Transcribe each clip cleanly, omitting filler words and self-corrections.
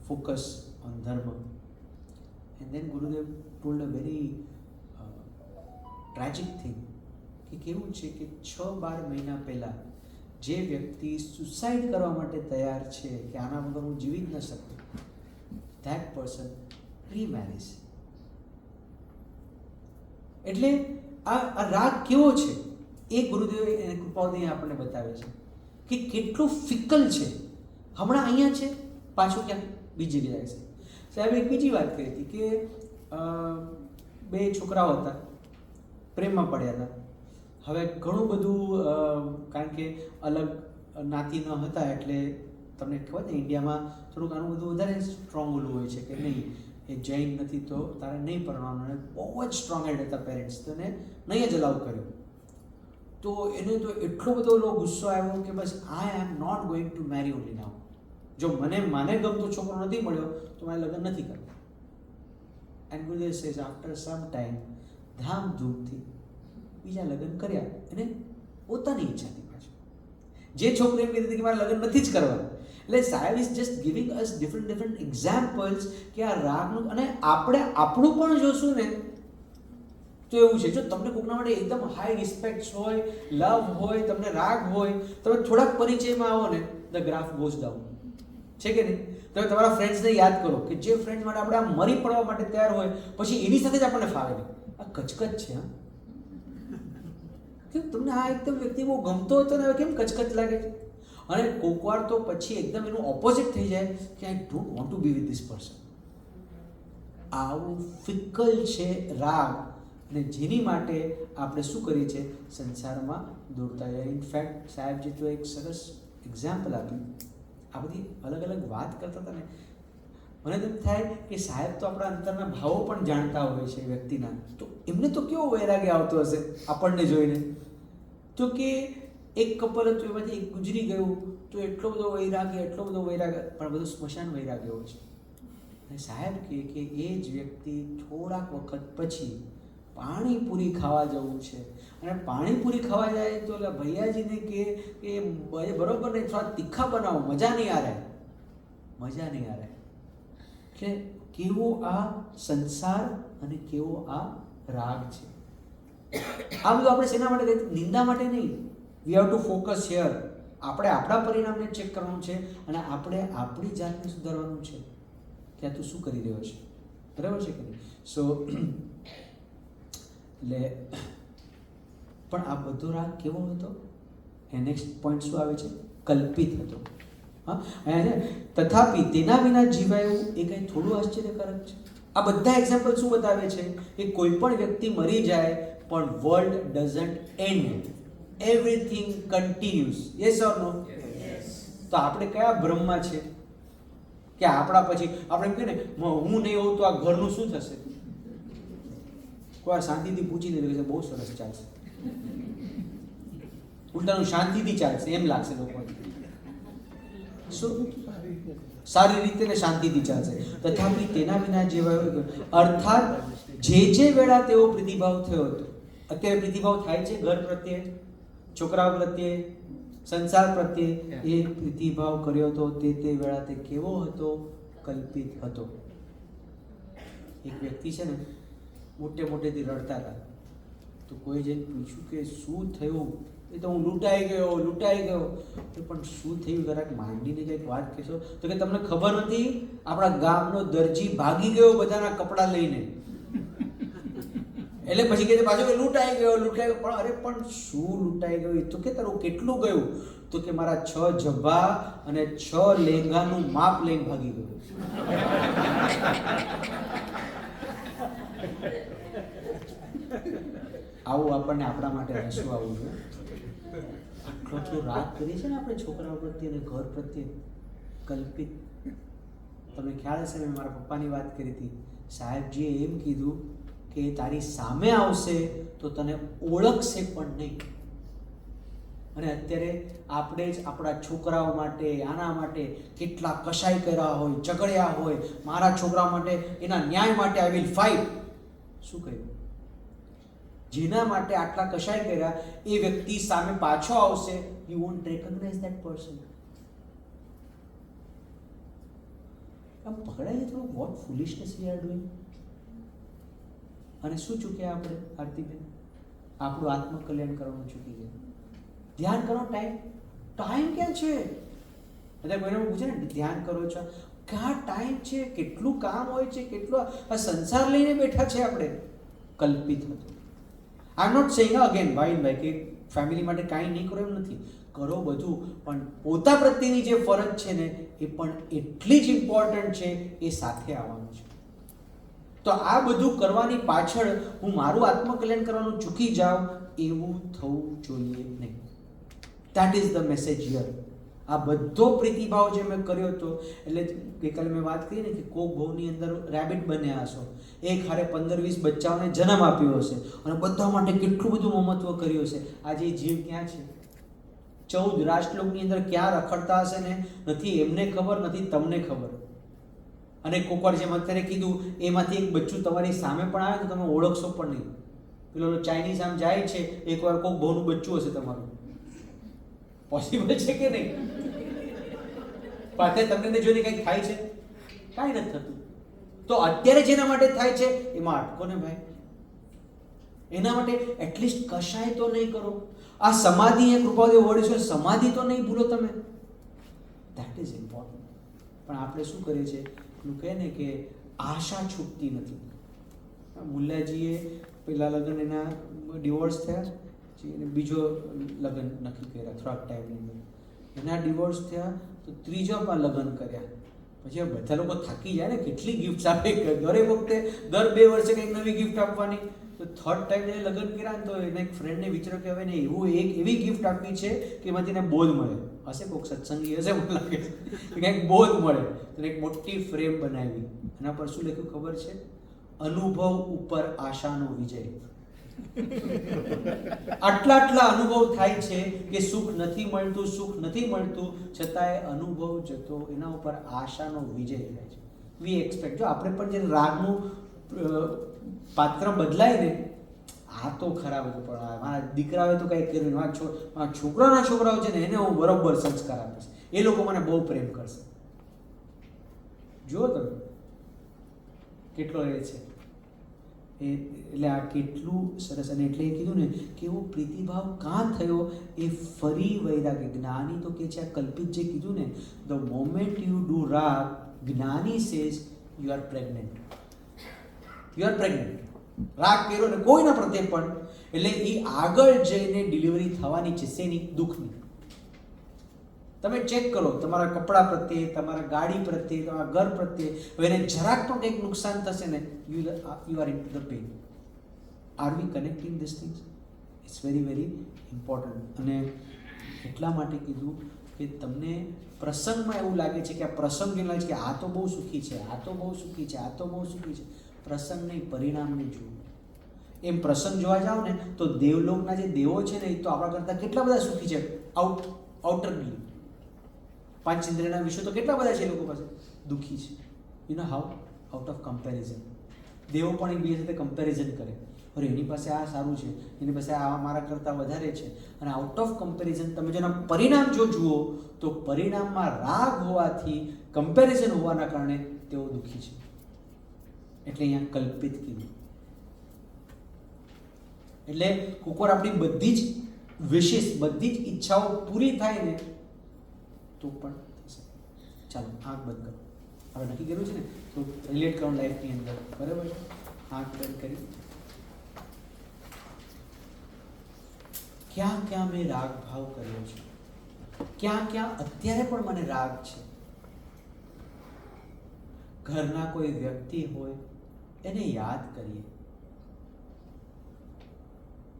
focus on dharma. And then Gurudev told a very tragic thing કે કેવું છે કે 6-12 મહિના પહેલાં જે વ્યક્તિ સુસાઇડ કરવા માટે તૈયાર છે કે આના વગર હું જીવી જ ન શકું, that person remarries. એટલે આ રાગ કેવો છે એ ગુરુદેવે એને કૃપાઓથી આપણને બતાવે છે કે કેટલું ફિકલ છે. હમણાં અહીંયા છે, પાછું ક્યાંક બીજી જગ્યાએ છે. સાહેબ એક બીજી વાત કરી હતી કે 2 છોકરાઓ હતા, પ્રેમમાં પડ્યા હતા. હવે ઘણું બધું કારણ કે અલગ નાતી ન હતા એટલે તમને ખબર ને ઇન્ડિયામાં થોડુંક આનું બધું વધારે સ્ટ્રોંગ ઓલું હોય છે કે નહીં એ જૈન નથી તો તારે નહીં પરણવાનું. અને બહુ જ સ્ટ્રોંગ હેડ હતા પેરેન્ટ્સ, તો એને નહીં જ અલાઉ કર્યો. તો એને તો એટલો બધો ગુસ્સો આવ્યો કે બસ I am not going to marry only now. જો મને ગમતો છોકરો નથી મળ્યો તો મારે લગ્ન નથી કરવું. And Gurudev says after some time ધામધૂમથી બીજા લગ્ન કર્યા એને પોતાની ઈચ્છાથી પાછું. જે છોકરી એમ કહેતી હતી કે મારે લગ્ન નથી જ કરવા. એટલે સાહેબ is just giving us different examples કે આ રાગનું. અને આપણે આપણું પણ જોશું ને તો એવું છે, જો તમને કોઈના માટે એકદમ હાઈ રિસ્પેક્ટ હોય, લવ હોય, તમને રાગ હોય, તમે થોડાક પરિચયમાં આવો ને ધ ગ્રાફ ગોઝ ડાઉન, છે કે નહીં? તમે તમારા ફ્રેન્ડ્સને યાદ કરો કે જે ફ્રેન્ડ માટે આપણે આમ મરી પડવા માટે તૈયાર હોય પછી એની સાથે જ આપણને ફાવે નહીં. આ કચકચ છે. હા, કે તમને આ એકદમ વ્યક્તિ બહુ ગમતો હતો ને હવે કેમ કચકચ લાગે છે? અને કોઈક વાર તો પછી એકદમ એનું ઓપોઝિટ થઈ જાય કે I don't want to be with this person. આવું ફિકલ છે રાગ, અને જેની માટે આપણે શું કરીએ છીએ સંસારમાં દોડતા જાય. ઇનફેક્ટ સાહેબજી તો એક સરસ એક્ઝામ્પલ આપ્યું. આ બધી અલગ અલગ વાત કરતા હતા ને, મને તેમ થાય કે સાહેબ તો આપણા અંતરના ભાવો પણ જાણતા હોય છે વ્યક્તિના, તો એમને તો કેવો વૈરાગ્ય આવતો હશે આપણને જોઈને. તો કે એક કપલ હતું, એમાંથી એક ગુજરી ગયું તો એટલો બધો વૈરાગ્ય, પણ બધું સ્મશાન વૈરાગ્ય હોય છે. અને સાહેબ કહે કે એ જ વ્યક્તિ થોડાક વખત પછી પાણીપુરી ખાવા જવું છે, અને પાણીપુરી ખાવા જાય તો એટલે ભૈયાજીને કે બરોબર નહીં, થોડા તીખા બનાવો, મજા નહીં આ રહે. એટલે કેવો આ સંસાર અને કેવો આ રાગ છે. આ બધું આપણે શેના માટે કહીએ? નિંદા માટે નહીં. We have to focus here. આપણે આપણા પરિણામને ચેક કરવાનું છે અને આપણે આપણી જાતને સુધારવાનું છે કે આ તું શું કરી રહ્યો છે, બરાબર છે કે નહીં? સો એટલે પણ આ બધો રાગ કેવો હતો? એ નેક્સ્ટ પોઈન્ટ શું આવે છે? કલ્પિત હતો. હા, તથાપિ તેના વિના જીવાયું એ કંઈ થોડું આશ્ચર્યકારક છે. આ બધા એક્ઝામ્પલ શું બતાવે છે કે કોઈ પણ વ્યક્તિ મરી જાય પણ world doesn't end, everything continues. Yes or no? તો આપણે કયા ભ્રમમાં છે કે આપણા પછી આપણે એમ કહે ને હું નહીં હોઉં તો આ ઘરનું શું થશે? કોઈ શાંતિથી પૂછી દે કે બહુ સરસ ચાલશે, ઉલટાનું શાંતિથી ચાલશે એમ લાગશે લોકોને. શું સારી રીતે ને શાંતિથી ચાલશે. તથાપિ તેના વિના જેવા અર્થાત જે વેળા તેઓ પ્રતિભાવ થયો હતો, અત્યારે પ્રતિભાવ થાય છે ઘર પ્રત્યે, છોકરાઓ પ્રત્યે, સંસાર પ્રત્યે, એ પ્રતિભાવ કર્યો હતો તે વેળા તે કેવો હતો? કલ્પિત હતો. એક વ્યક્તિ છે ને મોટેથી રડતા હતા, તો કોઈ જઈને પૂછ્યું કે શું થયું? એ તો હું લૂંટાઈ ગયો. તો પણ શું થયું જરાક માંડીને કંઈક વાત કહેશો? તો કે તમને ખબર નથી, આપણા ગામનો દરજી ભાગી ગયો બધાના કપડાં લઈને. એટલે પછી કહે પાછો કે લૂંટાઈ ગયો. પણ અરે પણ શું લૂંટાઈ ગયું? તો કે તારું કેટલું ગયું? તો કે મારા 6 જભા અને 6 લેંઘાનું માપ લઈને ભાગી ગયો. આવું આપણને આપણા માટે હસવું આવવું જોઈએ. આટલો રાગ કરીએ છીએ ને આપણે છોકરાઓ પ્રત્યે અને ઘર પ્રત્યે, કલ્પિત. તમને ખ્યાલ હશે મેં મારા પપ્પાની વાત કરી હતી. સાહેબજીએ એમ કીધું કે તારી સામે આવશે તો તને ઓળખશે પણ નહીં. અને અત્યારે આપણે જ આપણા છોકરાઓ માટે, આના માટે કેટલા કશાય કર્યા હોય, ઝઘડ્યા હોય. મારા છોકરા માટે, એના ન્યાય માટે આઈ વિલ ફાઇટ. શું કહ્યું? જેના માટે આટલા કશાય કર્યા એ વ્યક્તિ સામે પાછો આવશે, you won't recognise that person. આમ પકડાય થોડું what foolishness we are doing. અને શું ચૂક્યા આપણે આરતીબેન? આપણું આત્મકલ્યાણ કરવાનું ચૂકી ગયા. ધ્યાન કરો, ટાઈમ ક્યાં છે? બધા કોઈને પૂછે ને ધ્યાન કરો છો, ક્યાં ટાઈમ છે? કેટલું કામ હોય છે, કેટલો આ સંસાર લઈને બેઠા છે આપણે. કલ્પિત હતું. આઈ એમ નોટ સેઇંગ અગેન ભાઈ કે ફેમિલી માટે કાંઈ નહીં કરો એમ નથી, કરો બધું, પણ પોતા પ્રત્યેની જે ફરજ છે ને એ પણ એટલી જ ઇમ્પોર્ટન્ટ છે, એ સાથે આવવાનું છે. તો આ બધું કરવાની પાછળ હું મારું આત્મકલ્યાણ કરવાનું ચૂકી જાઉં એવું થવું જોઈએ નહીં. That is the message here. આ બધો પ્રીતિભાવ જે મેં કર્યો હતો, એટલે ગઈકાલે મેં વાત કરી ને કે કોક ભાવની અંદર રેબિટ બન્યા હશો, એક હારે 15-20 બચ્ચાઓને જન્મ આપ્યો હશે અને બધા માટે કેટલું બધું મમત્વ કર્યું હશે. આજે જીવ ક્યાં છે? 14 રાષ્ટ્રલોકની અંદર ક્યાં રખડતા હશે ને નથી એમને ખબર, નથી તમને ખબર. અને કોક વાર જેમ અત્યારે કીધું એમાંથી એક બચ્ચું તમારી સામે પણ આવે તો તમે ઓળખશો પણ નહીં. પેલો ચાઇનીઝ આમ જાય છે, એકવાર કોક ભાવનું બચ્ચું હશે તમારું. પોસિબલ છે કે નહીં? પાછળ તમને જોઈને કંઈક થાય છે? કાંઈ નથી થતું. તો અત્યારે જેના માટે થાય છે એમાં અટકો ને ભાઈ. એના માટે એટલીસ્ટ કશાય તો નહીં કરો. આ સમાધિ એ કૃપાદેવ વર્ડ છે, સમાધિ તો નહીં ભૂલો તમે. That is important. પણ આપણે શું કરીએ છીએ, એનું કહે ને કે આશા છૂટતી નથી. મુલ્લાજીએ પહેલા લગ્ન એના ડિવોર્સ થયા, એને બીજો લગ્ન નક્કી કર્યા થોડાક ટાઈમની અંદર. એના ડિવોર્સ થયા તો ત્રીજામાં લગ્ન કર્યા. પછી બધા લોકો થાકી જાય ને, કેટલી ગિફ્ટ આપે, દરેક વખતે દર 2 વર્ષે કંઈક નવી ગિફ્ટ આપવાની. તો થર્ડ ટાઈમ એને લગ્ન કર્યા ને તો એના એક ફ્રેન્ડને વિચારો કે હવે એને એવી ગિફ્ટ આપવી છે કે એમાંથી એને બોધ મળે. હશે કોઈક સત્સંગી હશે, મને લાગે છે કંઈક બોધ મળે. તો એક મોટી ફ્રેમ બનાવી, એના પર શું લખ્યું ખબર છે? અનુભવ ઉપર આશાનો વિજય. આટલા અનુભવ થાય છે કે સુખ નથી મળતું, છતાંય અનુભવ જતો, એના ઉપર આશાનો વિજય થાય છે. વી એક્સપેક્ટ. જો આપણે પણ જે રાગનું પાત્ર બદલાય ને, આ તો ખરાબ હતું પણ મારા દીકરાએ તો કંઈ કર્યું, મારા છોકરાઓ છે ને એને હું બરોબર સંસ્કાર આપીશ, એ લોકો મને બહુ પ્રેમ કરશે. જુઓ તમે કેટલો એ છે. એટલે આ કેટલું સરસ. અને એટલે એ કીધું ને કે એવો પ્રીતિભાવ કાં થયો, એ ફરી વૈરાગ્ય. જ્ઞાની તો કે છે આ કલ્પિત જે કીધું ને, ધ મોમેન્ટ યુ ડુ રાગ, જ્ઞાની સેઝ યુ આર પ્રેગ્નન્ટ. રાગ કર્યો ને કોઈના પ્રત્યે પણ, એટલે એ આગળ જઈને ડિલિવરી થવાની છે. શેની? દુઃખની. તમે ચેક કરો તમારા કપડા પ્રત્યે, તમારા ગાડી પ્રત્યે, તમારા ઘર પ્રત્યે, હવે એને જરાક પણ કંઈક નુકસાન થશે ને, you are in to the pain. Are we connecting this things? It's very very important. અને એટલા માટે કીધું કે તમને પ્રસંગમાં એવું લાગે છે કે આ પ્રસંગ એવું લાગે છે કે આ તો બહુ સુખી છે, પ્રસંગ નહીં, પરિણામને જુઓ. એમ પ્રસંગ જોવા જાઓ ને તો દેવલોકના જે દેવો છે ને, એ તો આપણા કરતાં કેટલા બધા સુખી છે આઉટરલી. 5 ઇન્દ્રિયના વિષયો તો કેટલા બધા છે એ લોકો પાસે, દુઃખી છે. You know how? Out of comparison. દેવો પણ એકબીજા સાથે કમ્પેરિઝન કરે, અરે એની પાસે આ સારું છે, એની પાસે આ મારા કરતાં વધારે છે. અને આઉટ ઓફ કમ્પેરિઝન તમે જેના પરિણામ જો જુઓ તો પરિણામમાં રાગ હોવાથી, કમ્પેરિઝન હોવાના કારણે તેઓ દુઃખી છે. એટલે અહીંયા કલ્પિત કીધું. એટલે કુકર આપણી બધી જ વિશેષ, બધી જ ઈચ્છાઓ પૂરી થાય ને તો પણ થશે. ચાલો આંખ બંધ કરો. હવે નક્કી કર્યું છે ને તો રિલેટ કરો લાઈફની અંદર, બરાબર છે? આંખ બંધ કરી. ક્યાં ક્યાં મેં રાગ ભાવ કર્યો છે, ક્યાં ક્યાં અત્યારે પણ મને રાગ છે. ઘરના કોઈ વ્યક્તિ હોય એને યાદ કરીએ,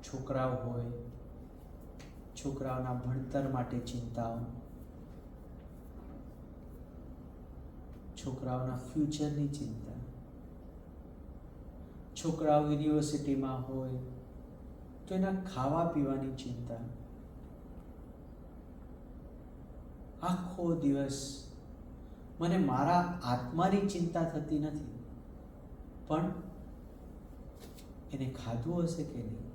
છોકરાઓ હોય, છોકરાઓના ભણતર માટે ચિંતાઓ, છોકરાઓના ફ્યુચરની ચિંતા, છોકરાઓ યુનિવર્સિટીમાં હોય તો એના ખાવા પીવાની ચિંતા. આખો દિવસ મને મારા આત્માની ચિંતા થતી નથી, પણ એને ખાધું હશે કે નહીં,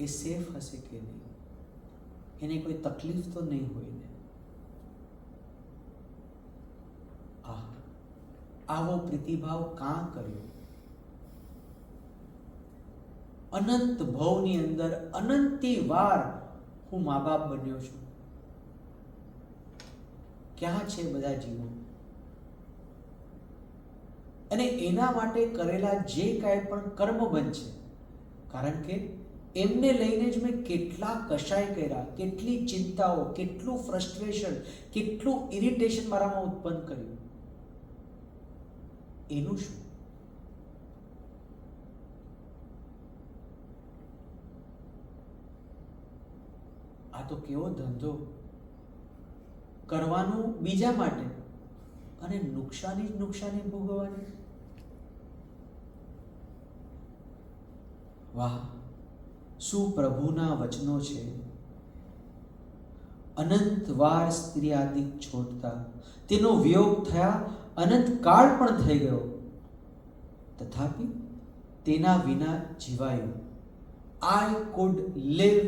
એ સેફ હશે કે નહીં, એને કોઈ તકલીફ તો નહીં હોય ને. આવો પ્રીતિભાવ કાં કર્યો? અનંત ભવની અંદર અનંતી વાર હું મા બાપ બન્યો છું. ક્યાં છે બધા જીવો? અને એના માટે કરેલા જે કાંઈ પણ કર્મબંધ છે, કારણ કે એમને લઈને જ મેં કેટલા કશાય કર્યા, કેટલી ચિંતાઓ, કેટલું ફ્રસ્ટ્રેશન, કેટલું ઇરિટેશન મારામાં ઉત્પન્ન કર્યું. એનું શું? આ તો કેવો ધંધો, કરવાનું બીજા માટે અને નુકસાની જ નુકસાની ભોગવવાની. વાહ, શું પ્રભુના વચનો છે! અનંત વાર સ્ત્રી આદિક છોડતા તેનો વિયોગ થયા, અનંત કાળ પણ થઈ ગયો, તથાપિ તેના વિના જીવાયું. I could live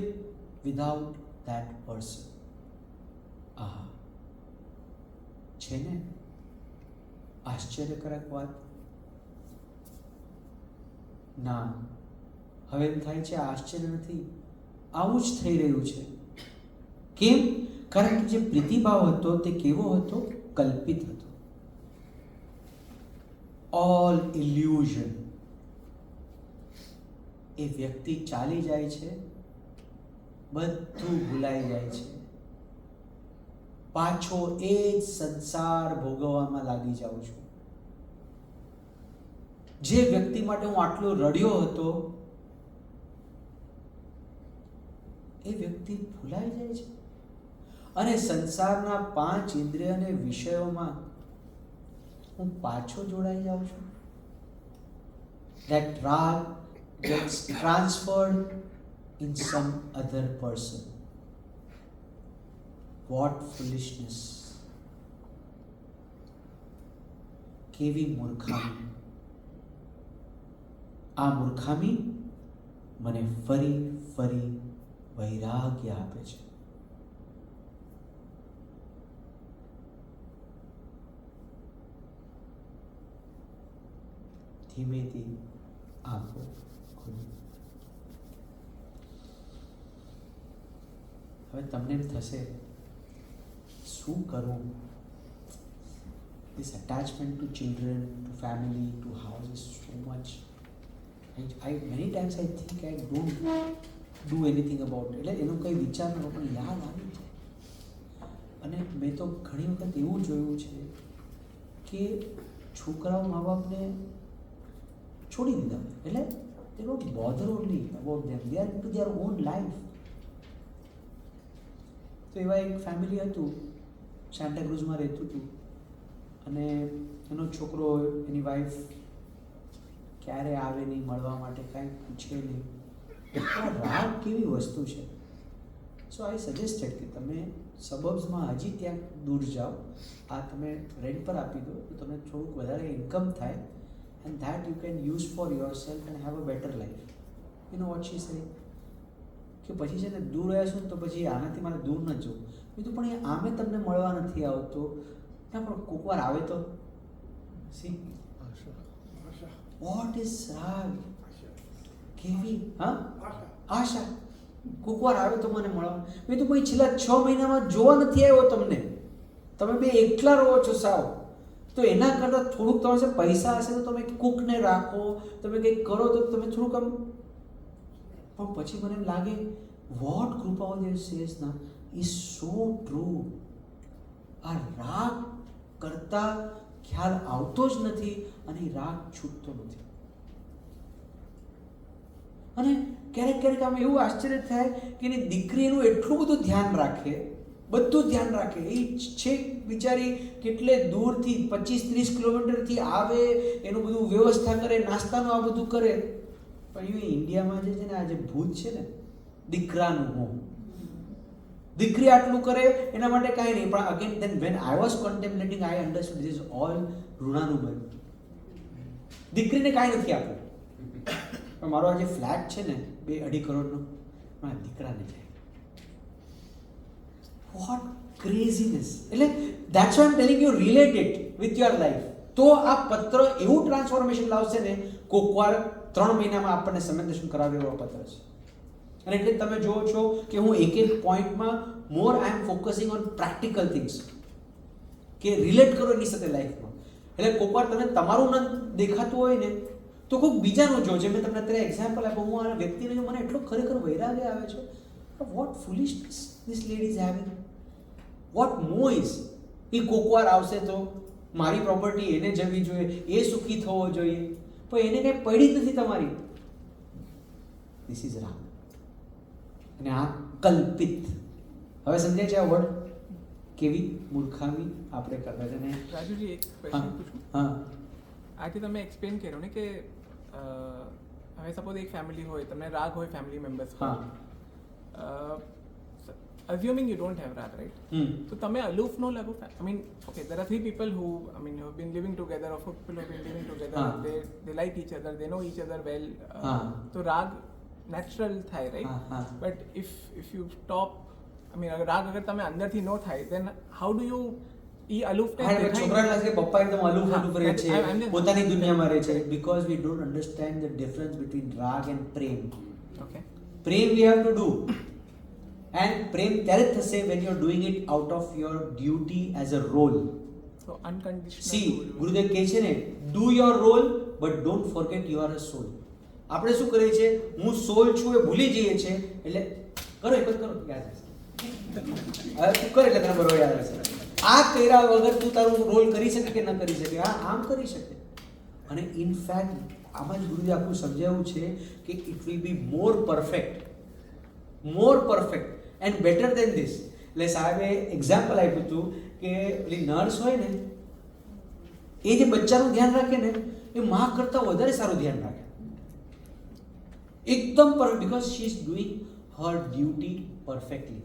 without that person. આહા, છે ને આશ્ચર્યકારક વાત? ના, હવે એમ થાય છે આશ્ચર્ય નથી, આવું જ થઈ રહ્યું છે. કેમ? કારણ કે જે પ્રીતિભાવ હતો તે કેવો હતો? કલ્પિત હતો. All illusion. એ વ્યક્તિ ચાલી જાય છે, બધું ભૂલાઈ જાય છે, પાછો એ જ સંસાર ભોગવવામાં લાગી જાઉં છું. જે વ્યક્તિ માટે હું આટલો રડ્યો હતો, એ વ્યક્તિ ભૂલાઈ જાય છે અને સંસારના 5 ઇન્દ્રિય અને વિષયોમાં હું પાછો જોડાઈ જાઉં છું. That rag gets transferred in some other person. What foolishness! કેવી મૂર્ખામી! આ મૂર્ખામી મને ફરી ફરી વૈરાગ્ય આપે છે. ધીમેથી આંખો ખોલી. હવે તમને એમ થશે શું કરું? This attachment to children, to family, to house is so much. Many times I think I don't do anything about it. એટલે એનો કંઈ વિચાર ન પણ યાદ આવી જાય. અને મેં તો ઘણી વખત એવું જોયું છે કે છોકરાઓ મા બાપને છોડી દીધા, એટલે they don't bother only about them, they are into their own life. તો એવા એક ફેમિલી હતું, સેન્ટાક્રુઝમાં રહેતું હતું, અને એનો છોકરો, એની વાઈફ ક્યારે આવે નહીં મળવા માટે, કાંઈ પૂછે નહીં. આ રાગ કેવી વસ્તુ છે! સો આઈ સજેસ્ટેડ કે તમે સબર્બ્સમાં હજી ત્યાં દૂર જાઓ, આ તમે રેન્ટ પર આપી દો તો તમને થોડુંક વધારે ઇન્કમ થાય, and that you can use for yourself and have a better life. You know what she said? કે પછી છે ને દૂર રહ્યા છો ને તો પછી આનાથી મારે દૂર ન જવું. બીજું પણ એ આમે તમને મળવા નથી આવતો, ના પણ કોક વાર આવે તો સી વોટ ઇઝ રાગ? કેવી આશા. કોક વાર આવે તો મને મળવા. મેં તો કોઈ છેલ્લા 6 મહિનામાં જોવા નથી આવ્યો તમને, તમે બે એકલા રહો છો સાવ. તો એના કરતાં થોડુંક તમારે પૈસા હશે તો તમે કુકને રાખો, તમે કંઈક કરો તો તમે થોડુંક આમ. પણ પછી મને એમ લાગે વોટ કૃપાઓદેવ સેઝ ના ઇઝ સો ટ્રુ. આ રાગ કરતા ખ્યાલ આવતો જ નથી અને રાગ છૂટતો નથી. અને ક્યારેક ક્યારેક આમ એવું આશ્ચર્ય થાય કે એની દીકરી એનું એટલું બધું ધ્યાન રાખે, બધું ધ્યાન રાખે. એ છે બિચારી કેટલે દૂરથી 25-30 કિલોમીટરથી આવે, એનું બધું વ્યવસ્થા કરે, નાસ્તાનું આ બધું કરે. પણ એ ઇન્ડિયામાં જે છે ને, આ જે ભૂત છે ને દીકરાનું હોમ, દીકરી આટલું કરે એના માટે કાંઈ નહીં. પણ again then when I was contemplating I understood this is all ઋણાનું બન. દીકરીને કાંઈ નથી આપ્યું, પણ મારો આ જે ફ્લેટ છે ને 2-2.5 કરોડનો, મારા દીકરાને જાય. વોટ ક્રેઝીનેસ! એટલે that's why I M telling you, relate it with your life. તો તો આ પત્ર એવું ટ્રાન્સફોર્મેશન લાવશે ને, કોકવાર 3 મહિનામાં આપણને સંવેદનશીલ કરાવે એવો પત્ર છે. અને એટલે તમે જોવો છો કે હું એક પોઈન્ટમાં મોર આઈ એમ ફોકસિંગ ઓન પ્રેક્ટિકલ થિંગ્સ, કે રિલેટ કરો એની સાથે લાઈફમાં. એટલે કોકવાર તમને તમારું ન દેખાતું હોય ને તો કોઈક બીજાનું જો. જે મેં તમને અત્યારે એક્ઝામ્પલ આપ્યું, હું આ વ્યક્તિને જો મને એટલો ખરેખર વૈરાગ્ય આવે છે, what foolishness this lady is having, what મોઇઝ. એ કોકવાર આવશે તો મારી પ્રોપર્ટી એને જવી જોઈએ, એ સુખી થવો જોઈએ, પણ એને કંઈ પડી જ નથી તમારી. ધીસ ઇઝ રાગ. અને આ કલ્પિત. હવે સમજાય છે આ વર્ડ? કેવી મૂર્ખામી આપણે કરતા છે ને. રાજુજી, એક ક્વેશ્ચન પૂછું? હા. આજે તમે એક્સપ્લેન કર્યો ને કે હવે સપોઝ એક ફેમિલી હોય, તમને રાગ હોય ફેમિલી મેમ્બર્સ. હા. assuming you don't have rag, right? So તમે aloof no lago. I mean, okay, there are 3 people who, I mean, who have been living together, or 4 people who have been living together. They like each other, they know each other well. So rag natural થાય, right? But if you stop, I mean, રાગ અગર તમે અંદરથી નો થાય, then how do you ઈ અલૂફનેસ દેખાય? છોકરા લાગે પપ્પા એકદમ અલૂફ રહે છે, પોતાની દુનિયામાં રહે છે, because we don't understand the difference between rag and prem. Okay. Prem we have to do, and prem ત્યારે થશે when you are doing it out of your duty as a role. So unconditional. See, ગુરુદેવ કહે છે ને, do your role but don't forget you are a soul. આપણે શું કરીએ છીએ, હું સોલ છું એ ભૂલી જઈએ છીએ. એટલે કરો એક કરો, યાદ રહેશે. હવે તું કરે એટલે તને બરોબર યાદ રહેશે. આ કર્યા વગર તું તારું રોલ કરી શકે કે ન કરી શકે? હા, આમ કરી શકે. અને ઇનફેક્ટ આમાં જ ગુરુજી આખું સમજાવ્યું છે કે it will be more perfect and better than this. એટલે સાહેબે એક્ઝામ્પલ આપ્યું હતું કે પેલી નર્સ હોય ને, એ જે બચ્ચાનું ધ્યાન રાખે ને, એ માં કરતાં વધારે સારું ધ્યાન રાખે. એકદમ perfect, because she is doing her duty perfectly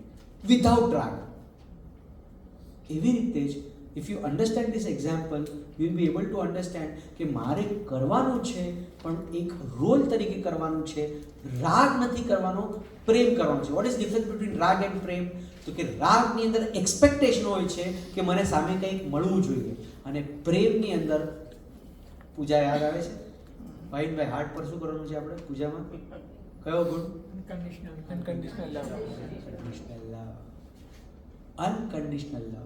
without રાગ. એવી રીતે જ if you understand this example, you will be able to understand કે મારે કરવાનું છે પણ એક રોલ તરીકે કરવાનું છે, રાગ નથી કરવાનો, પ્રેમ કરવાનો છે. વોટ ઇઝ ડિફરન્સ બિટવીન રાગ એન્ડ પ્રેમ? તો કે રાગની અંદર એક્સપેક્ટેશન હોય છે કે મને સામે કંઈક મળવું જોઈએ, અને પ્રેમની અંદર પૂજા યાદ આવે છે. ભાઈ હાર્ટ પર શું કરવાનું છે આપણે પૂજામાં? કયો ગુણ? Unconditional love. Unconditional love.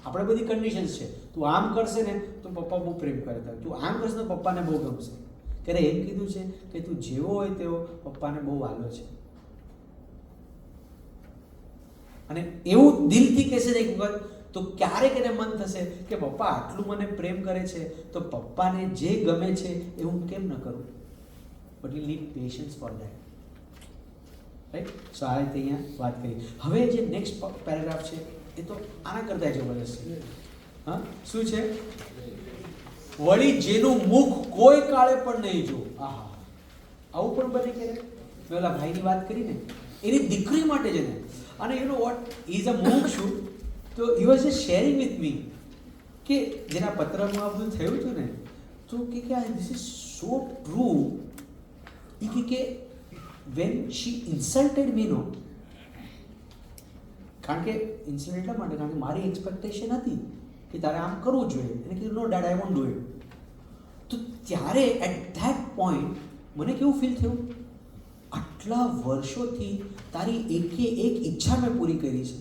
આપણે બધી કન્ડિશન્સ છે. તું આમ કરશે ને તો પપ્પા બહુ પ્રેમ કરતા, તું આમ કરશે તો પપ્પાને બહુ ગમશે. ત્યારે એમ કીધું છે કે તું જેવો હોય તેવો પપ્પાને બહુ વાલો છે. અને એવું દિલથી કહેશે ને એક વખત, તો ક્યારેક એને મન થશે કે પપ્પા આટલું મને પ્રેમ કરે છે તો પપ્પાને જે ગમે છે એ હું કેમ ન કરું? But you need patience for that, right? So આ રીતે અહીંયા વાત કરી. હવે જે નેક્સ્ટ પેરેગ્રાફ છે એ તો આના કરતા જબરદસ્ત છે. હા, શું છે? વળી જેનું મુખ કોઈ કાળે પણ નહીં જો. આહા, આવું પણ બને કે પેલા ભાઈની વાત કરી ને, એની દીકરી માટે છે ને. અને you know what, is a મુમુક્ષુ. તો he was just sharing with me કે જેના પત્રમાં આ બધું થયું હતું ને, તો કે ધીસ ઇઝ સો ટ્રુ. એ કે વેન શી ઇન્સલ્ટેડ મી, નો, કારણ કે ઇન્સલ્ટ એટલા માટે કારણ કે મારી એક્સપેક્ટેશન હતી કે તારે આમ કરવું જોઈએ. એને કીધું no dad, I won't do it. તો ત્યારે એટ ધેટ પોઈન્ટ મને કેવું ફીલ થયું, આટલા વર્ષોથી તારી એકે એક ઈચ્છા મેં પૂરી કરી છે,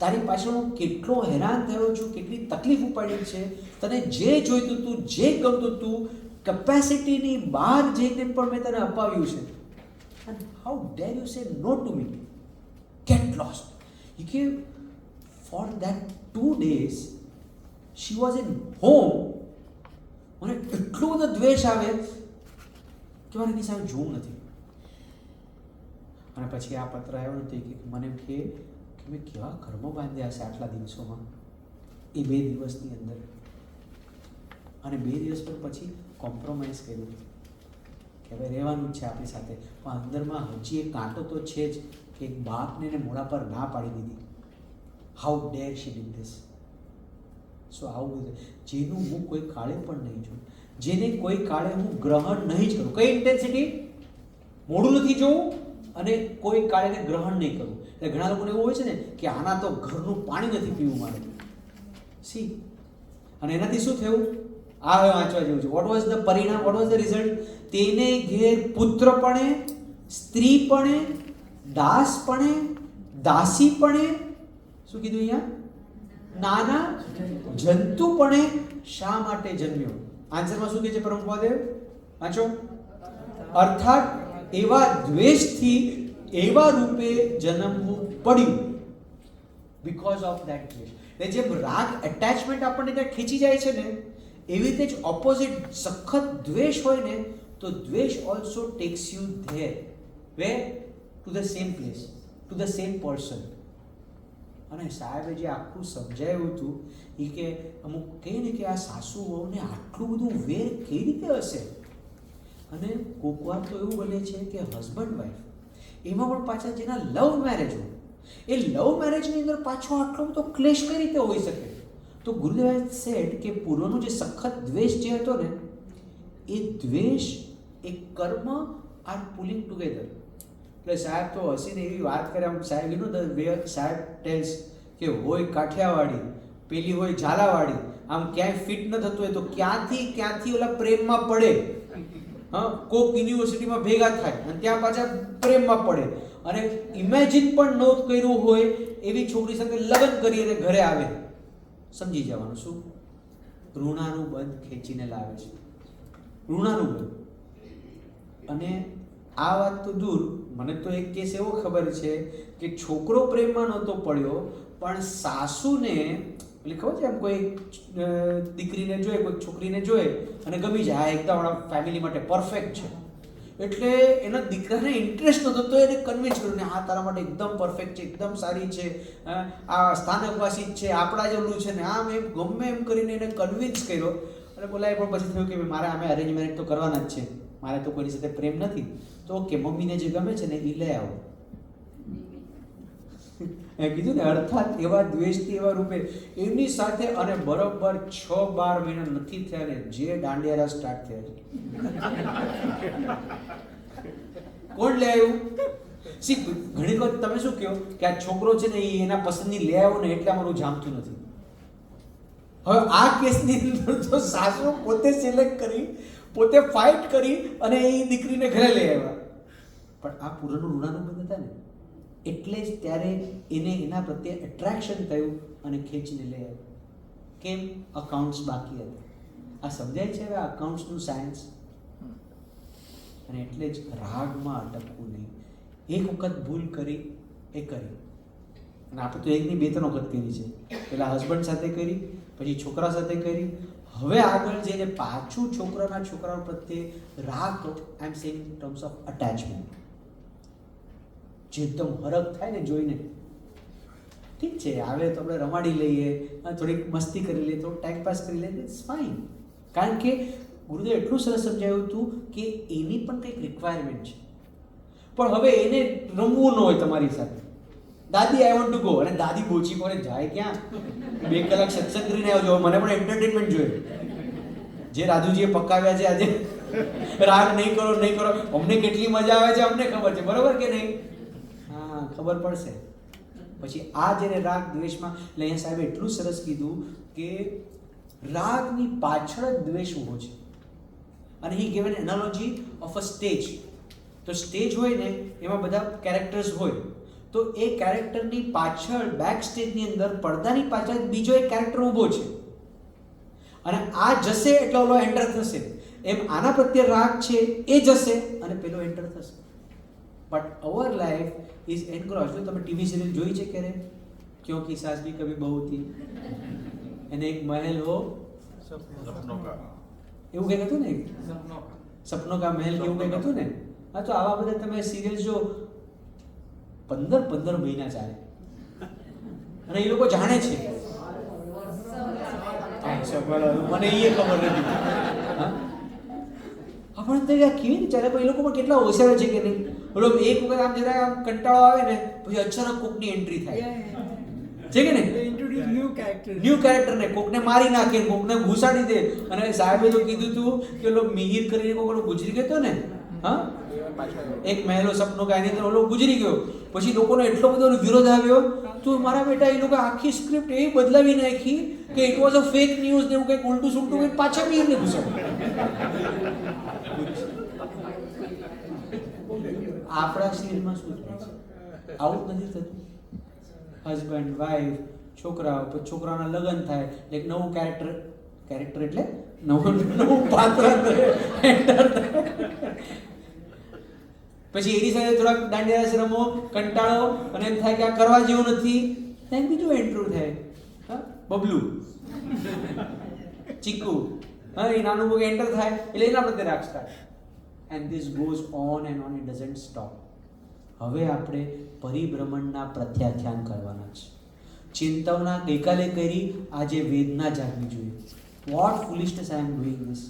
તારી પાછળ હું કેટલો હેરાન થયો છું, કેટલી તકલીફ ઉપાડી છે, તને જે જોઈતું હતું, જે ગમતું હતું, કેપેસિટીની બહાર જઈને પણ મેં તને અપાવ્યું છે. And how dare you say no to me? Get lost. કે for that 2 days she was in home. મને એટલો બધો દ્વેષ આવે કે મારે એની સામે જોવું નથી. અને પછી આ પત્ર આવ્યો નથી કે મને એમ કે મેં કેવા કર્મો બાંધ્યા હશે આટલા દિવસોમાં, એ 2 દિવસની અંદર. અને 2 દિવસ પર પછી કોમ્પ્રોમાઇઝ કર્યું કે હવે રહેવાનું જ છે આપણી સાથે, પણ અંદરમાં હજી એક કાંટો તો છે જ કે એક બાપને એને મોઢા પર ના પાડી દીધી. How dare she did this. So આવું બધું, જેનું હું કોઈ કાળે પણ નહીં જોઉં, જેને કોઈ કાળે હું ગ્રહણ નહીં જ કરું. કઈ ઇન્ટેન્સિટી? મોઢું નથી જોવું અને કોઈ કાળે ગ્રહણ નહીં કરું. એટલે ઘણા લોકોને એવું હોય છે ને કે આના તો ઘરનું પાણી નથી પીવું મારે. સી, અને એનાથી શું થયું? આ હવે વાંચવા જેવું છે. વોટ વોઝ ધ પરિણામ, વોટ વોઝ ધ રિઝલ્ટ? તેને ઘેર પુત્રપણે, સ્ત્રીપણે, દાસપણે, દાસીપણે, શું કીધું અહીંયા? નાના જંતુપણે શા માટે જન્મ્યો? આન્સરમાં શું કહે છે પરમપદેવ? વાંચો. અર્થાત એવા દ્વેષથી એવા રૂપે જન્મવું પડ્યું. બીકોઝ ઓફ ધેટ દ્વેષ. એટલે જેમ રાગ એટેચમેન્ટ આપણને ત્યાં ખેંચી જાય છે ને, એવી રીતે જ ઓપોઝિટ સખત દ્વેષ હોય ને, તો દ્વેષ also takes you there. Where? To the same place, to the same person. અને સાહેબે જે આખું સમજાવ્યું હતું એ કે અમુક કહે ને કે આ સાસુ વહુને આટલું બધું વેર કેવી રીતે હશે. અને કોક વાર તો એવું બને છે કે હસબન્ડ વાઈફ એમાં પણ પાછા જેના લવ મેરેજ હોય, એ લવ મેરેજની અંદર પાછો આટલો બધો ક્લેશ કઈ રીતે હોઈ શકે? તો ગુરુદેવે સેડ કે પૂર્વનો જે સખત દ્વેષ જે હતો ને, એ દ્વેષ એ કર્મ આર પુલિંગ ટુગેધર. એટલે સાહેબ તો હસીને એવી વાત કરે, આમ સાહેબ યુ નો ધ વે સાહેબ ટેલ્સ કે હોય કાઠિયાવાડી, પેલી હોય ઝાલાવાડી, આમ ક્યાંય ફિટ ન થતું હોય તો ક્યાંથી ઓલા પ્રેમમાં પડે. હા, કોક યુનિવર્સિટીમાં ભેગા થાય અને ત્યાં પાછા પ્રેમમાં પડે, અને ઇમેજિન પણ નહોતું કર્યું હોય એવી છોકરી સાથે લગ્ન કરી અને ઘરે આવે. સમજી જવાનું શું? ઋણાનું બંધ ખેંચીને લાવે છે, ઋણાનું બંધ. અને આ વાત તો દૂર, મને તો એક કેસ એવો ખબર છે કે છોકરો પ્રેમમાં નહોતો પડ્યો, પણ સાસુને એટલે ખબર છે એમ કોઈ દીકરીને જોઈએ, કોઈ છોકરીને જોઈએ અને ગમી જાય, આ એકદમ આપણા ફેમિલી માટે પરફેક્ટ છે, એટલે એના દીકરાને ઇન્ટરેસ્ટ નહોતો તો એને કન્વિન્સ કર્યું ને આ તારા માટે એકદમ પરફેક્ટ છે, એકદમ સારી છે, આ સ્થાનકવાસી જ છે, આપણા જેવું છે ને, આમ એમ ગમે એમ કરીને એને કન્વિન્સ કર્યો. અને બોલાય પણ પછી થયું કે મારે આમે અરેન્જ મેરેજ તો કરવાના જ છે, મારે તો કોઈની સાથે પ્રેમ નથી, તો ઓકે મમ્મીને જે ગમે છે ને એ લઈ આવો. એ કીધું ને, અર્થાત એવા દ્વેષથી એવા રૂપે એમની સાથે, અને બરોબર 6-12 મહિના નથી થયા ને જે દાંડિયારા સ્ટાર્ટ થયા છે. કોણ લઈ આવ્યું? સી ઘણી વખત તમે શું કહો કે આ છોકરો છે ને એ એના પસંદની લઈ આવ્યો ને એટલે અમારું જામતું નથી. હવે આ કેસની અંદર તો સાસુ પોતે સિલેક્ટ કરી, પોતે ફાઇટ કરી અને એ દીકરીને ઘરે લઈ આવ્યા. પણ આ પૂરનું ઋણાનું બંધ હતા ને, એટલે જ ત્યારે એને એના પ્રત્યે એટ્રેક્શન થયું અને ખેંચીને લઈ આવ્યો. કેમ? અકાઉન્ટ્સ બાકી હતા. આ સમજાય છે હવે અકાઉન્ટ્સનું સાયન્સ. અને એટલે જ રાગમાં અટકવું નહીં. એક વખત ભૂલ કરી એ કરી, અને આપણે તો એકની 2-3 વખત કરી છે. પહેલાં હસબન્ડ સાથે કરી, પછી છોકરા સાથે કરી, હવે આગળ જઈને પાછું છોકરાઓ પ્રત્યે રાગ, I am saying in terms of attachment, જે એકદમ હરખ થાય ને જોઈને, ઠીક છે આવે તો આપણે રમાડી લઈએ, થોડીક મસ્તી કરી લઈએ, થોડું ટાઈમ પાસ કરી લઈએ, ઇટ્સ ફાઇન. કારણ કે ગુરુદેવ એટલું સરસ સમજાવ્યું હતું કે એની પણ કંઈક રિક્વાયરમેન્ટ છે. પણ હવે એને રમવું ન હોય તમારી સાથે, દાદી આઈ વોન્ટ ટુ ગો, અને દાદી બોચી પડે જાય ક્યાં, 2 કલાક સત્સંગ કરીને આવજો, મને પણ એન્ટરટેનમેન્ટ જોઈએ. જે રાજુજીએ પકાવ્યા છે આજે, રાગ નહીં કરો, અમને કેટલી મજા આવે છે અમને ખબર છે, બરોબર કે નહીં? હા, ખબર પડશે. પછી આ જ્યારે રાગ દ્વેષમાં, એટલે અહીંયા સાહેબે એટલું સરસ કીધું કે રાગની પાછળ જ દ્વેષ ઊભો છે. અને he given analogy of a stage. તો સ્ટેજ હોય ને એમાં બધા કેરેક્ટર્સ હોય, તો એ કેરેક્ટરની પાછળ બેક સ્ટેજની અંદર પડદાની પાછળ બીજો એક કેરેક્ટર ઊભો છે, અને આ જશે એટલે ઓલો એન્ટર થશે. એમ આના પ્રત્યે રાગ છે એ જશે અને પેલો એન્ટર થશે. But our life is encroach. જો તમે ટીવી સિરિયલ જોઈ છે ક્યારે? ક્યોંકિ સાસ ભી કભી બહુ થી, એને એક મહેલ હો સપનો કા, એવું કંઈક હતું ને, સપનો કા મહેલ કેવું કંઈક હતું ને. હા, તો આવા બધા તમે સિરિયલ જો 15 મહિના ચાલે, અને એ લોકો જાણે છે. મને એ ખબર નથી. આપણે તો કેવી રીતે ચાલે, પણ એ લોકો પણ કેટલા હોશિયાર છે કે નહીં. બોલો, એક વખત આમ જરા આમ કંટાળો આવે ને પછી અચાનક કોકની એન્ટ્રી થાય છે કે નહીં? ન્યૂ કેરેક્ટર ને કોકને મારી નાખે, કોકને ઘુસાડી દે. અને સાહેબે તો કીધું હતું કે મિહિર કરીને કોક ગુજરી ગયો ને, હા, એક મહેલો સપનું કાંઈ નહીં, ઓલો ગુજરી ગયો, પછી લોકોનો એટલો બધો વિરોધ આવ્યો, તો મારા બેટા એ લોકો આખી સ્ક્રિપ્ટ એવી બદલાવી નાખી કે it was a fake news ને એવું કંઈક ઉલટું સુલટું કંઈક પાછા બી એમને ઘૂસે. આપણા શરીરમાં શું થાય છે? આવું જ નથી થતું. હસબન્ડ વાઈફ, છોકરાઓ, પછી છોકરાઓના લગ્ન થાય, એક નવું કેરેક્ટર એટલે નવું પાત્ર એન્ટર થાય, પછી એની સાથે થોડાક દાંડિયા રાસ રમો, કંટાળો, અને એમ થાય કે આ કરવા જેવું નથી, ત્યાં બીજું એન્ટ્રું થાય. હા, બબલું, ચીકુ, હા, એ નાનું બુક એન્ટર થાય એટલે એના પ્રત્યે રાગ start. And this goes on and on, it doesn't stop. હવે આપણે પરિભ્રમણના પ્રત્યાખ્યાન કરવાના છે. ચિંતાઓના ગઈકાલે કરી, આજે વેદના જાગવી જોઈએ. What foolishness I am doing this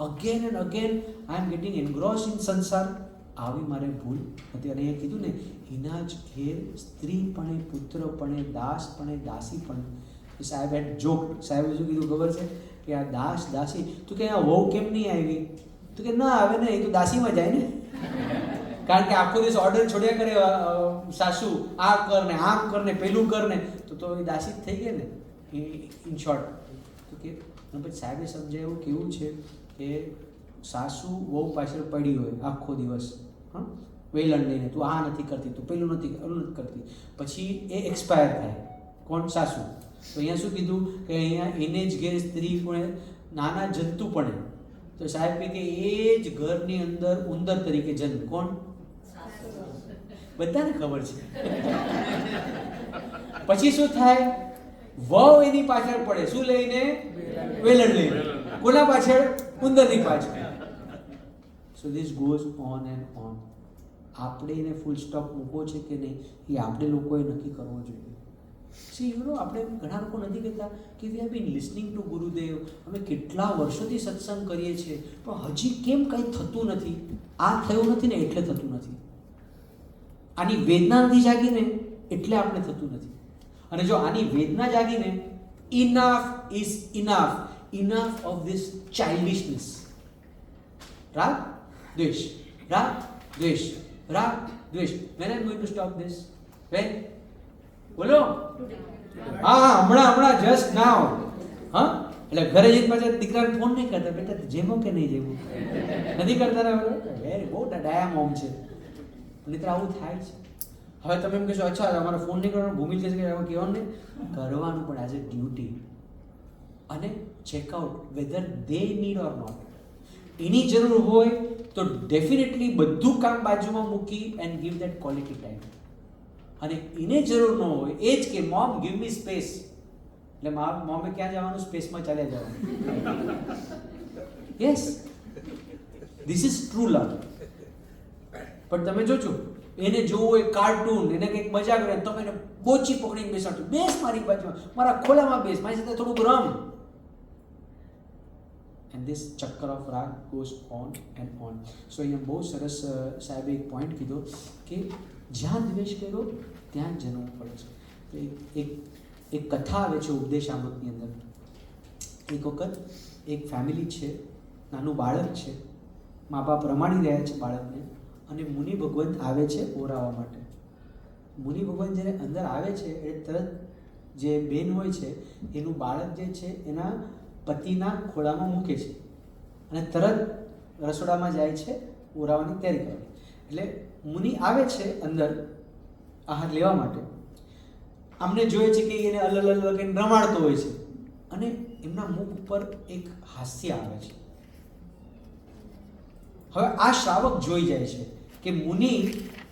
again and again, I am getting engrossed in sansar. આવી મારે ભૂલ હતી. અને એ કીધું ને, એના જ ઘેર સ્ત્રીપણે, પુત્રપણે, દાસપણે, દાસીપણે. સાહેબ એટ જોક, સાહેબે શું કીધું ખબર છે કે આ દાસ દાસી, તું કે આ વહુ કેમ નહીં આવી? તું કે ના આવે ને, એ તો દાસીમાં જાય ને. કારણ કે આખો દિવસ ઓર્ડર છોડ્યા કરે સાસુ, આ કર ને આમ કર ને પેલું કર ને, તો એ દાસી જ થઈ ગઈ ને, ઇન શોર્ટ. તો કે પછી સાહેબે સમજાયું કેવું છે કે સાસુ વહુ પાછળ પડી હોય આખો દિવસ, હા, વેલણ લઈને, તું આ નથી કરતી, તું પેલું નથી કરતી, પછી એ એક્સપાયર થાય. કોણ? સાસુ. તો અહીંયા શું કીધું કે અહીંયા એને જ ઘેર સ્ત્રી પણ, નાના જંતુ પણ. તો સાહેબ કે એ જ ઘરની અંદર ઉંદર તરીકે જન્મ. કોણ? બધાને ખબર છે. પછી શું થાય? વહુ એની પાછળ પડે, શું લઈને? વેલણ લઈને. કોના પાછળ? ઉંદરની પાછળ. So this goes on and on. આપણે એને ફૂલ સ્ટોપ મૂકવો છે કે નહીં, એ આપણે લોકોએ નક્કી કરવો જોઈએ. સી આપણે ઘણા લોકો નથી કહેતા કે we have been listening to Gurudev, અમે કેટલા વર્ષોથી સત્સંગ કરીએ છીએ, પણ હજી કેમ કંઈ થતું નથી? આ થયું નથી ને એટલે થતું નથી. આની વેદના નથી જાગીને એટલે આપણે થતું નથી. અને જો આની વેદના જાગીને, enough is enough, enough of this childishness. રાગ દ્વેષ, રાગ દ્વેષ, રાગ દ્વેષ. When I am going to stop this? When? બોલો. હા, હમણાં જસ્ટ નાવ. હા, એટલે ઘરે જઈને પાછા દીકરાને ફોન નહીં કરતા, બેટા જેમો કે નહીં જેમો નથી કરતા ને. વેરી બહુ ડાયા મોમ છે. નહીતર આવું થાય છે. હવે તમે એમ કહેશો, અચ્છા અમારો ફોન નહીં કરવાનો, ભૂમિ જશે કે કહેવાનું નહીં, કરવાનું પણ એઝ અ ડ્યુટી. અને check out whether they need or not. એની જરૂર હોય તો ડેફિનેટલી બધું કામ બાજુમાં મૂકી and give that quality time. અને એને જરૂર ન હોય એ જ કે મોમ ગીવ મી સ્પેસ, એટલે મોમે ક્યાં જવાનું? સ્પેસમાં ચાલ્યા જવાનું. યસ, ધીસ ઇઝ ટ્રુ લવ. પણ તમે જોજો, એને જોવું હોય કાર્ટૂન, એને કંઈક મજા કરે, તમે એને બોચી પકડીને બેસાડો, બેસ મારી બાજુમાં, મારા ખોલામાં બેસ, મારી સાથે થોડુંક રમ. એન્ડ ધીસ ચક્કર ઓફ રાગ ગોઝ ઓન એન્ડ ઓન. સો અહીંયા બહુ સરસ સાહેબે એક પોઈન્ટ કીધો કે જ્યાં દ્વેષ કર્યો ત્યાં જ જન્મવું પડે છે. એક કથા આવે છે ઉપદેશામૃતની અંદર. એક વખત એક ફેમિલી છે, નાનું બાળક છે, મા બાપ રમાડી રહ્યા છે બાળકને, અને મુનિ ભગવંત આવે છે ઓરાવા માટે. મુનિ ભગવંત જ્યારે અંદર આવે છે એ તરત જે બેન હોય છે એનું બાળક જે છે એના પતિના ખોળામાં મૂકે છે અને તરત રસોડામાં જાય છે ઓરાવાની તૈયારી કરવા. એટલે મુનિ આવે છે અંદર આહાર લેવા માટે. આમને જોઈએ છે કે એને અલગ કરીને રમાડતો હોય છે અને એમના મુખ ઉપર એક હાસ્ય આવે છે. હવે આ શ્રાવક જોઈ જાય છે કે મુનિ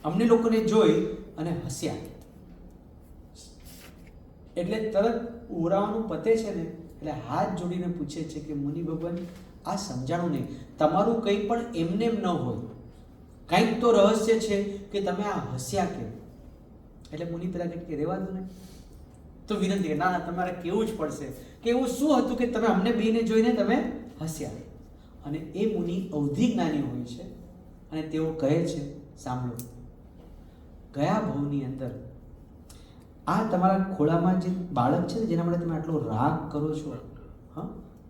અમને લોકોને જોઈ અને હસ્યા, એટલે તરત ઓરાવાનું પતે છે ને એટલે હાથ જોડીને પૂછે છે કે મુનિ ભગવાન, આ સમજાણું નહીં, તમારું કંઈ પણ એમને એમ ન હોય, કંઈક તો રહસ્ય છે કે તમે આ હસ્યા કેમ? એટલે મુનિ પેલા કે રહેવા દો ને. તો વિનંતી કે ના તમારે કેવું જ પડશે કે એવું શું હતું કે તમે અમને બેને જોઈને તમે હસ્યા. અને એ મુનિ અવધિ જ્ઞાની હોય છે અને તેઓ કહે છે, સાંભળો, ગયા ભવની અંદર આ તમારા ખોળામાં જે બાળક છે ને જેના માટે તમે આટલો રાગ કરો છો, હા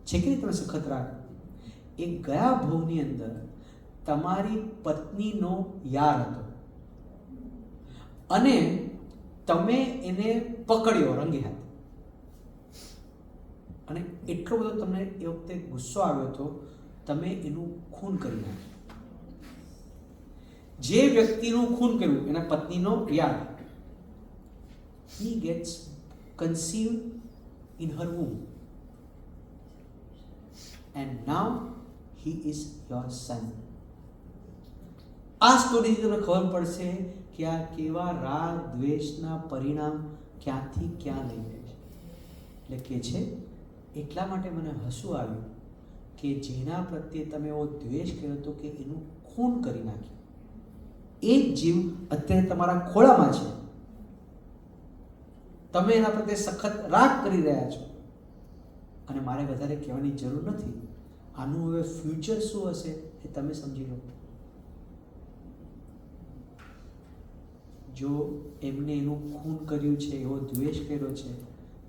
છે કે તમે સખત રાગ, એ ગયા ભવની અંદર તમારી પત્નીનો યાર હતો અને તમે એને પકડ્યો રંગે હાથ, અને એટલો બધો તમને એ વખતે ગુસ્સો આવ્યો હતો, તમે એનું ખૂન કરી નાખ્યું. જે વ્યક્તિનું ખૂન કર્યું એના પત્નીનો યાર, he gets conceived in her womb and now he is your son. આ સ્ટોરીથી તમને ખબર પડશે કે આ કેવા રાગ દ્વેષના પરિણામ ક્યાંથી ક્યાં લઈ જાય છે. એટલે કે છે એટલા માટે મને હસવું આવ્યું કે જેના પ્રત્યે તમે એવો દ્વેષ કર્યો હતો કે એનું ખૂન કરી નાખ્યું, એ જ જીવ અત્યારે તમારા ખોળામાં છે, તમે એના પ્રત્યે સખત રાગ કરી રહ્યા છો. અને મારે વધારે કહેવાની જરૂર નથી. આનું હવે ફ્યુચર શું હશે એ તમે સમજી લો. જો એમને એનું ખૂન કર્યું છે, એવો દ્વેષ કર્યો છે,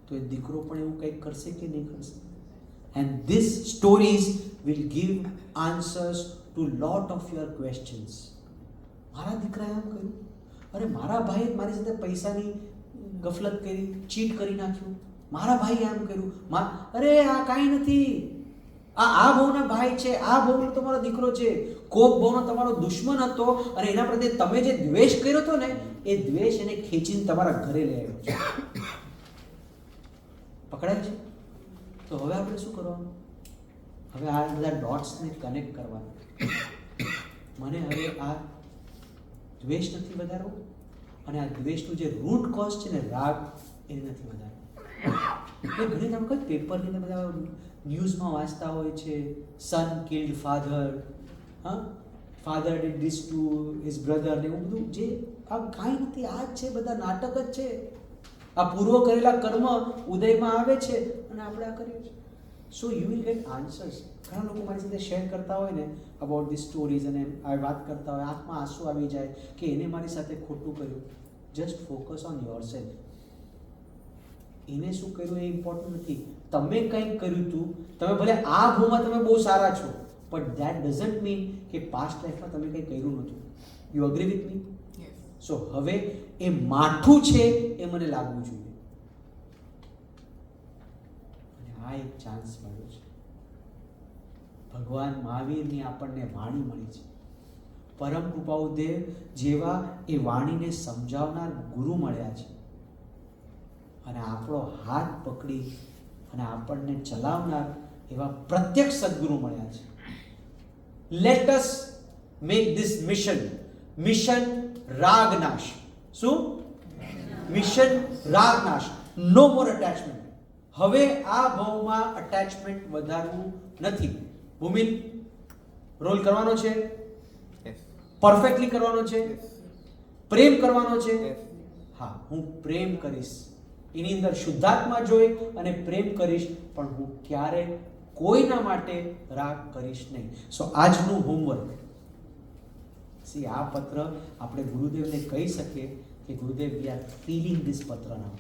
તો એ દીકરો પણ એવું કંઈક કરશે કે નહીં કરશે? And this stories will give answers to lot of your questions. મારા દીકરાએ આમ કર્યું, અરે મારા ભાઈએ મારી સાથે પૈસાની ગફલત કરી, ચીટ કરી નાખ્યું, મારા ભાઈએ આમ કર્યું, અરે આ કાંઈ નથી, આ બહુના ભાઈ છે, આ બહુનો તમારો દીકરો છે, કોક બહુનો તમારો દુશ્મન હતો, અને એના પ્રત્યે તમે જે દ્વેષ કર્યો હતો ને, એ દ્વેષ એને ખેંચીને તમારા ઘરે લઈ આવ્યો છે. પકડાય છે? તો હવે આપણે શું કરવાનું? હવે આ બધા ડોટ્સને કનેક્ટ કરવાના. મને હવે આ દ્વેષ નથી વધારવો, અને આ દ્વેષનું જે રૂટ કોઝ છે ને, રાગ, એને નથી વધારવો. એ ઘણી વખત પેપરની બધા ન્યૂઝમાં વાંચતા હોય છે, son killed father, father did this to his brother, ને એવું બધું. જે આ કાંઈ નથી, આ જ છે, બધા નાટક જ છે. આ પૂર્વ કરેલા કર્મ ઉદયમાં આવે છે અને આપણે આ કરીએ છીએ. So you will get answers. ઘણા લોકો મારી સાથે શેર કરતા હોય ને અબાઉટ ધીસ સ્ટોરીઝ, અને આ વાત કરતા હોય, આંખમાં આંસુ આવી જાય કે એને મારી સાથે ખોટું કર્યું. Just focus on your self. એને શું કર્યું એ ઇમ્પોર્ટન્ટ નથી. તમે કંઈક કર્યું હતું, તમે ભલે આ ભૂમાં તમે બહુ સારા છો, બટ ધેટ ડઝન્ટ મીન કે પાસ્ટ લાઈફમાં તમે કંઈ કર્યું નહોતું. You agree with me? So હવે એ માઠું છે એ મને લાગવું જોઈએ, અને આ એક ચાન્સ મળ્યો છે. ભગવાન મહાવીરની આપણને વાણી મળી છે. પરમ કૃપાઉદેવ જેવા એ વાણીને સમજાવનાર ગુરુ મળ્યા છે, અને આપણો હાથ પકડી અને આપણને ચલાવનાર એવા પ્રત્યક્ષ સદગુરુ મળ્યા છે. Let us make this mission Ragnash. શું મિશન? રાગનાશ. નો મોર અટેચમેન્ટ. હવે આ ભાવમાં અટેચમેન્ટ વધારવું નથી. ભૂમિન રોલ કરવાનો છે, પરફેક્ટલી કરવાનો છે, પ્રેમ કરવાનો છે. હા, હું પ્રેમ કરીશ, એની અંદર શુદ્ધાત્મા જોઈ અને પ્રેમ કરીશ, પણ હું ક્યારે કોઈના માટે રાગ કરીશ નહીં. સો આજનું હોમવર્ક, આ પત્ર આપણે ગુરુદેવને કહી શકીએ કે ગુરુદેવ વી આર ફીલિંગ ધીસ પત્ર નાઉ,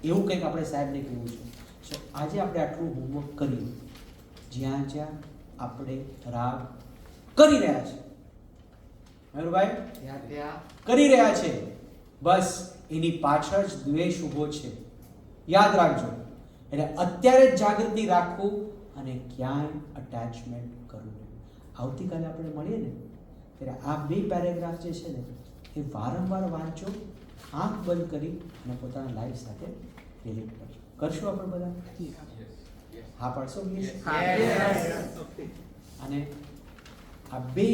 એવું કંઈક આપણે સાહેબને કહેવું છે. સો આજે આપણે આટલું હોમવર્ક કર્યું. જ્યાં જ્યાં આપણે રાગ કરી રહ્યા છે, મયુરભાઈ કરી રહ્યા છે, બસ એની પાછળ જ દ્વેષ ઊભો છે. યાદ રાખજો. એટલે અત્યારે જ જાગૃતિ રાખવું અને ક્યાંય અટેચમેન્ટ કરવું. આવતીકાલે આપણે મળીએ ને ત્યારે આ 2 પેરેગ્રાફ જે છે ને એ વારંવાર વાંચો, આંખ બંધ કરી અને પોતાના લાઈફ સાથે રિલેટ કરજો. કરશું આપણે બધા? હા પાડશો? અને આ 2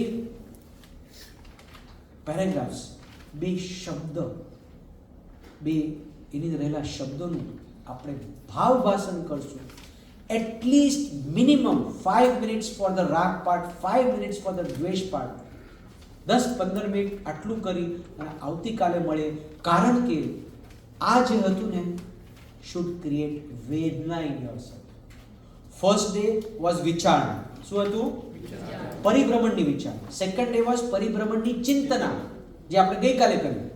પેરેગ્રાફ્સ, 2 શબ્દ, 2 એની અંદર રહેલા શબ્દોનું આપણે ભાવ ભાષણ કરશું. At least minimum 5 minutes for the રાગ પાર્ટ, 5 મિનિટ્સ ફોર ધ દ્વેષ પાર્ટ. 10-15 મિનિટ આટલું કરી અને આવતીકાલે મળે. કારણ કે આ જે હતું ને શુડ ક્રિએટ વેદના in yourself. First day was વિચારણા. શું હતું? પરિભ્રમણની વિચારણા. સેકન્ડ ડે વોઝ પરિભ્રમણની ચિંતના, જે આપણે ગઈકાલે કર્યું.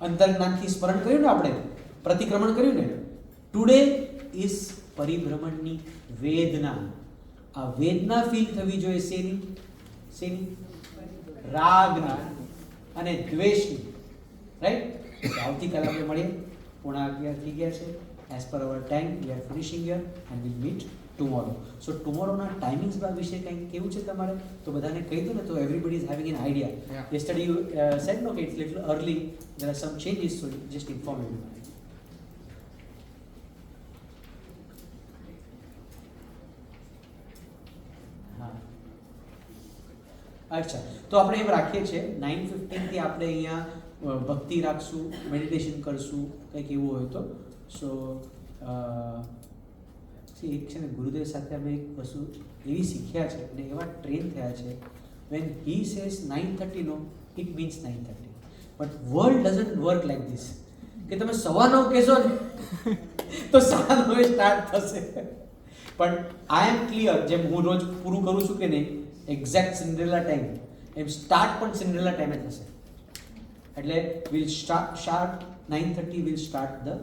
અંતર્જ્ઞાનથી સ્મરણ કર્યું ને, આપણે પ્રતિક્રમણ કર્યું ને. ટુડે ઇઝ પરિભ્રમણની વેદના. આ વેદના ફીલ થવી જોઈએ શેની? શેની? રાગની અને દ્વેષની. રાઈટ? આવતીકાલે આપણે મળીએ. 11:30 થઈ ગયા છે. As per our time we are finishing here and we'll meet tomorrow. So ટુમોરોના ટાઈમિંગ્સ વિશે કંઈક કેવું છે તમારે? તો બધાને કહી દો ને, તો everybody is having an idea. Yesterday you said no કે it's little early, there are some changes, so just inform everybody. અચ્છા, તો આપણે એમ રાખીએ છીએ 9:15 થી આપણે અહીંયા ભક્તિ રાખશું, મેડિટેશન કરશું, કંઈક એવું હોય તો. સો એક છે ને, ગુરુદેવ સાથે અમે એક વસ્તુ એવી શીખ્યા છે અને એવા ટ્રેન થયા છે, વેન હી સેઝ 9:30 નો, it means 9:30. But world doesn't work like this, કે તમે 9:15 કહેશો ને તો 9:30 સ્ટાર્ટ થશે. પણ આઈ એમ ક્લિયર, જેમ હું રોજ પૂરું કરું છું કે નહીં, એક્ઝેક્ટ સિન્ડ્રેલા ટાઈમ, એમ સ્ટાર્ટ પણ સિન્ડ્રેલા ટાઈમે થશે. એટલે will start 9:30 will start the